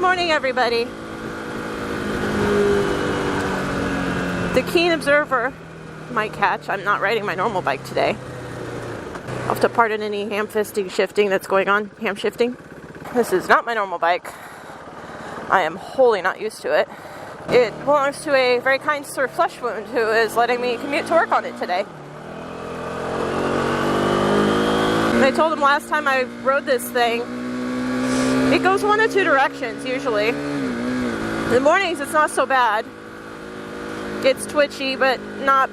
morning, everybody. The keen observer might catch I'm not riding my normal bike today. I'll have to pardon any ham-fisting shifting that's going on. Ham shifting. This is not my normal bike. I am wholly not used to it. It belongs to a very kind Sir Fleshwound who is letting me commute to work on it today. I told him last time I rode this thing, it goes one of two directions usually. In the mornings it's not so bad. It's twitchy but not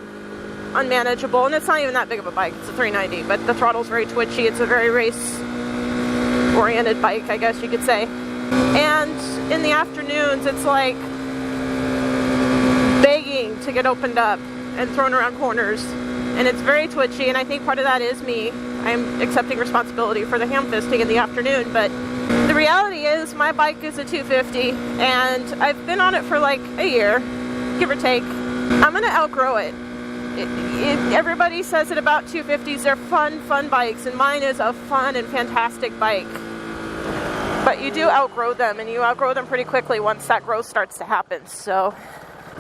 unmanageable, and it's not even that big of a bike. It's a 390, but the throttle's very twitchy. It's a very race-oriented bike, I guess you could say. And in the afternoons it's like begging to get opened up and thrown around corners, and it's very twitchy, and I think part of that is me. I'm accepting responsibility for the ham-fisting in the afternoon, but the reality is my bike is a 250, and I've been on it for like a year, give or take. I'm gonna outgrow it. Everybody says it about 250s, they're fun bikes, and mine is a fun and fantastic bike. But you do outgrow them, and you outgrow them pretty quickly once that growth starts to happen. So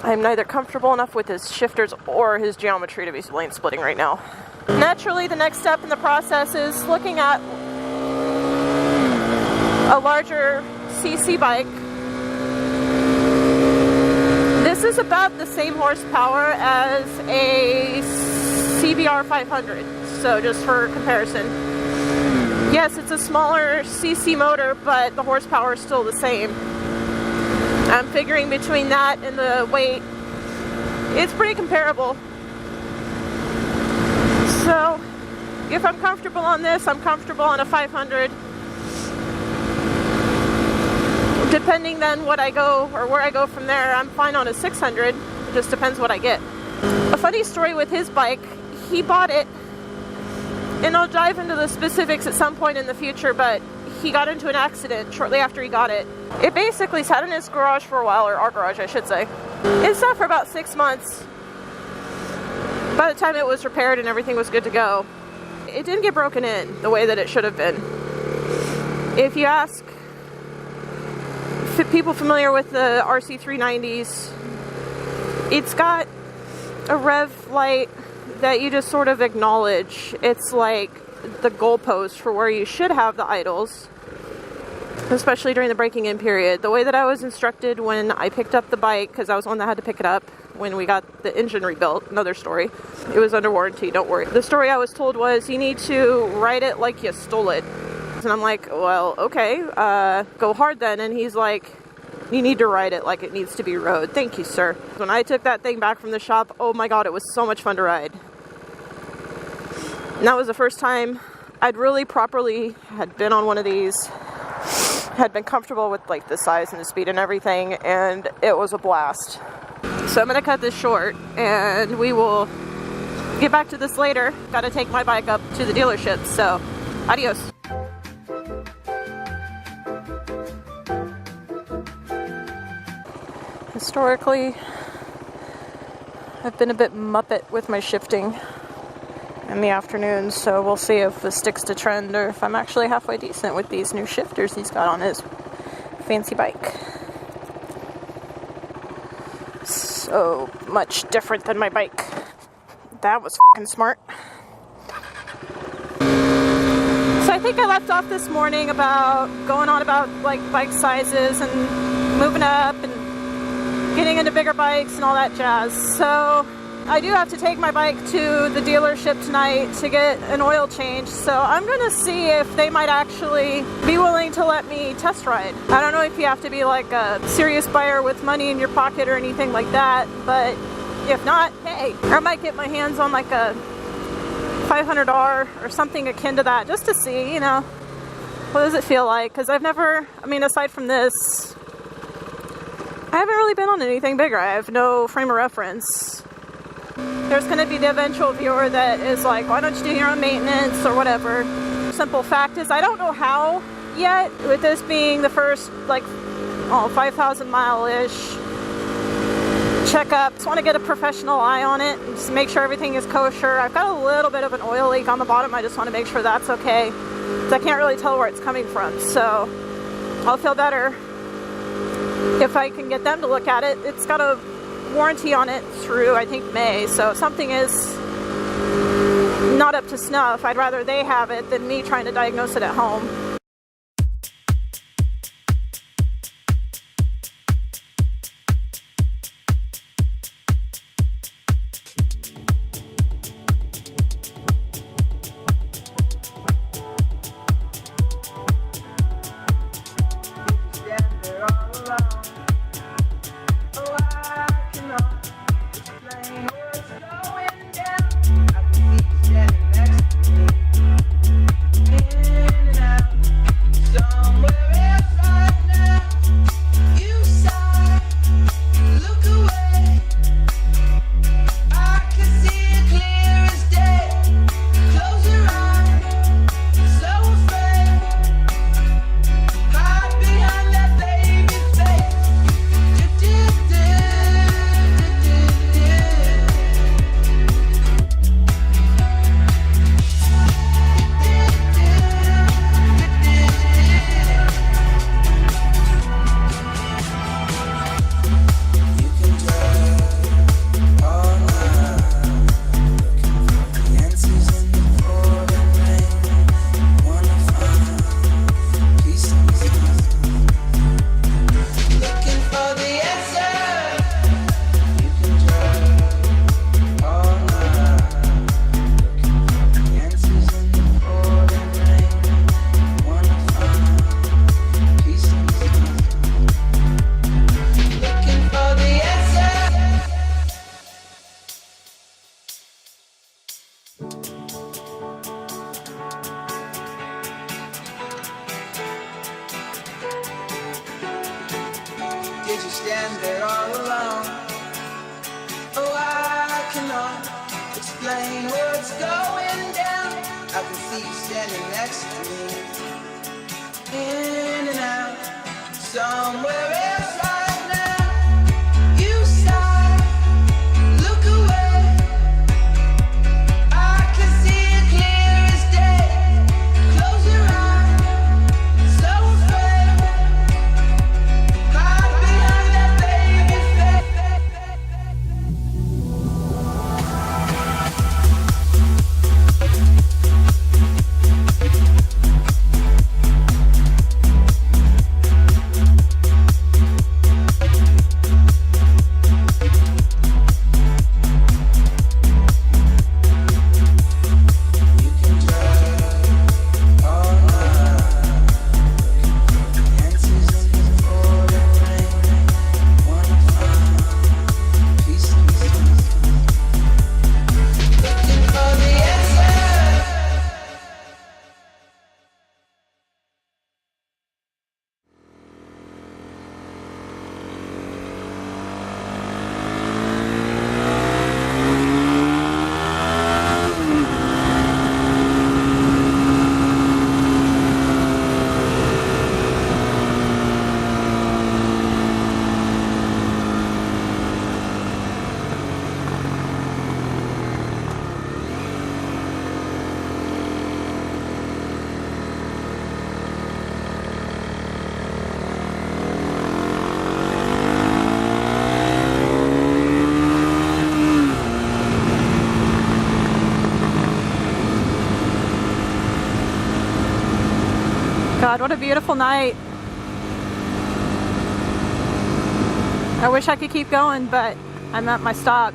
I'm neither comfortable enough with his shifters or his geometry to be lane splitting right now. Naturally, the next step in the process is looking at a larger CC bike. This is about the same horsepower as a CBR500, so just for comparison. Yes, it's a smaller CC motor, but the horsepower is still the same. I'm figuring between that and the weight, it's pretty comparable. So, if I'm comfortable on this, I'm comfortable on a 500. Depending then what I go, or where I go from there, I'm fine on a 600. It just depends what I get. A funny story with his bike, he bought it, and I'll dive into the specifics at some point in the future, but he got into an accident shortly after he got it. It basically sat in his garage for a while, or our garage I should say. It sat for about 6 months. By the time it was repaired and everything was good to go, it didn't get broken in the way that it should have been. If you ask people familiar with the RC390s, it's got a rev light that you just sort of acknowledge. It's like the goalpost for where you should have the idles, especially during the breaking in period. The way that I was instructed when I picked up the bike, because I was the one that had to pick it up when we got the engine rebuilt, another story. It was under warranty, don't worry. The story I was told was you need to ride it like you stole it. And I'm like, well, okay, go hard then. And he's like, you need to ride it like it needs to be rode. Thank you, sir. When I took that thing back from the shop, oh my God, it was so much fun to ride. And that was the first time I'd really properly had been on one of these, had been comfortable with like the size and the speed and everything, and it was a blast. So I'm gonna cut this short, and we will get back to this later. Gotta take my bike up to the dealership, so adios. Historically, I've been a bit muppet with my shifting in the afternoons, so we'll see if this sticks to trend or if I'm actually halfway decent with these new shifters he's got on his fancy bike. So much different than my bike. That was fucking smart. So I think I left off this morning about going on about like bike sizes and moving up and getting into bigger bikes and all that jazz. So I do have to take my bike to the dealership tonight to get an oil change, so I'm gonna see if they might actually be willing to let me test ride. I don't know if you have to be like a serious buyer with money in your pocket or anything like that, but if not, hey, I might get my hands on like a 500R or something akin to that just to see, you know, what does it feel like? Because I've never, I mean, aside from this, I haven't really been on anything bigger. I have no frame of reference. There's going to be the eventual viewer that is like, why don't you do your own maintenance or whatever. Simple fact is, I don't know how yet, with this being the first, like, 5,000 mile-ish checkup. Just want to get a professional eye on it and just make sure everything is kosher. I've got a little bit of an oil leak on the bottom. I just want to make sure that's okay, because I can't really tell where it's coming from. So I'll feel better if I can get them to look at it. It's got a warranty on it through, I think, May, so if something is not up to snuff, I'd rather they have it than me trying to diagnose it at home. Did you stand there all alone? Oh, I cannot explain what's going down. I can see you standing next to me, in and out, somewhere else right now. You sigh, look away. I can see it clear as day. Close your eyes, so afraid. Hide behind that baby God, what a beautiful night. I wish I could keep going, but I'm at my stop.